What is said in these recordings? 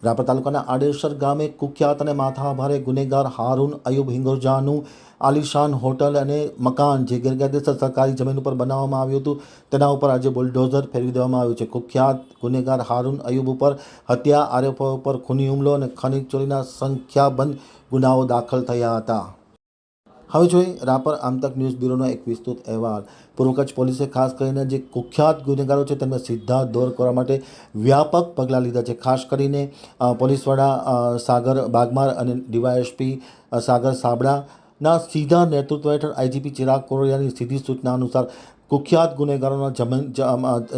રાપર તાલુકાના આડેસર ગામે કુખ્યાત અને માથાભારે ગુનેગાર હારૂન અયુબ હિંગોજાનું આલિશાન હોટલ અને મકાન જે ગેરકાયદેસર સરકારી જમીન ઉપર બનાવવામાં આવ્યું હતું તેના ઉપર આજે બુલડોઝર ફેરવી દેવામાં આવ્યું છે। કુખ્યાત ગુનેગાર હારૂન અયુબ ઉપર હત્યા, આરોપો ઉપર ખૂની હુમલો અને ખનીજ ચોરીના સંખ્યાબંધ ગુનાઓ દાખલ થયા હતા। હવે જોઈએ રાપર આમતક ન્યૂઝ બ્યુરોનો એક વિસ્તૃત અહેવાલ। પૂર્વ કચ્છ પોલીસે ખાસ કરીને જે કુખ્યાત ગુનેગારો છે તેમને સીધા દોર કરવા માટે વ્યાપક પગલાં લીધા છે। ખાસ કરીને પોલીસ વડા સાગર બાગમાર અને ડીવાયએસપી સાગર સાબડાના સીધા નેતૃત્વ હેઠળ આઈજીપી ચિરાગ કોરડિયાની સીધી સૂચના અનુસાર કુખ્યાત ગુનેગારોના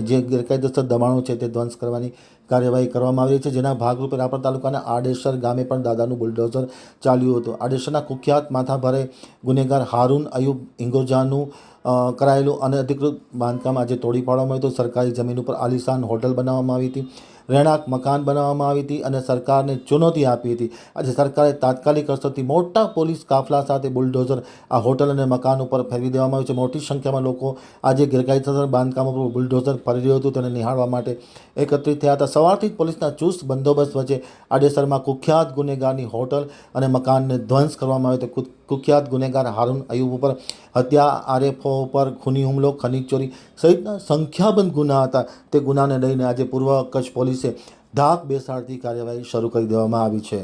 જે ગેરકાયદેસર દબાણો છે તે ધ્વંસ કરવાની કાર્યવાહી કરવામાં આવી રહી છે। જેના ભાગરૂપે રાપર તાલુકાના આડેસર ગામે પણ દાદાનું બુલડોઝર ચાલ્યું હતું। આડેસરના કુખ્યાત માથાભારે ગુનેગાર હારૂન અયુબ હિંગોજાનું કરાયેલું અનધિકૃત બાંધકામ આજે તોડી પાડવામાં આવ્યું હતું। સરકારી જમીન ઉપર આલિશાન હોટલ બનાવવામાં આવી હતી, રહેણાંક મકાન બનાવવામાં આવી હતી અને સરકારને ચુનૌતી આપી હતી। આજે સરકારે તાત્કાલિક અસરથી મોટા પોલીસ કાફલા સાથે બુલડોઝર આ હોટલ અને મકાન ઉપર ફેરવી દેવામાં આવ્યું છે। મોટી સંખ્યામાં લોકો આજે ગેરકાયદેસર બાંધકામ ઉપર બુલડોઝર ફરી રહ્યું હતું તેને નિહાળવા માટે એકત્રિત થયા હતા। સવારથી જ પોલીસના ચુસ્ત બંદોબસ્ત વચ્ચે આડેસરમાં કુખ્યાત ગુનેગારની હોટલ અને મકાનને ધ્વંસ કરવામાં આવ્યો હતો। કુખ્યાત ગુનેગાર હારૂન અયુબ ઉપર હત્યા, આરોપો ઉપર ખૂની હુમલો, ખનીજ ચોરી સહિતના સંખ્યાબંધ ગુના હતા। તે ગુનાને લઈને આજે પૂર્વ કચ્છ પોલીસે ધાક બેસાડતી કાર્યવાહી શરૂ કરી દેવામાં આવી છે।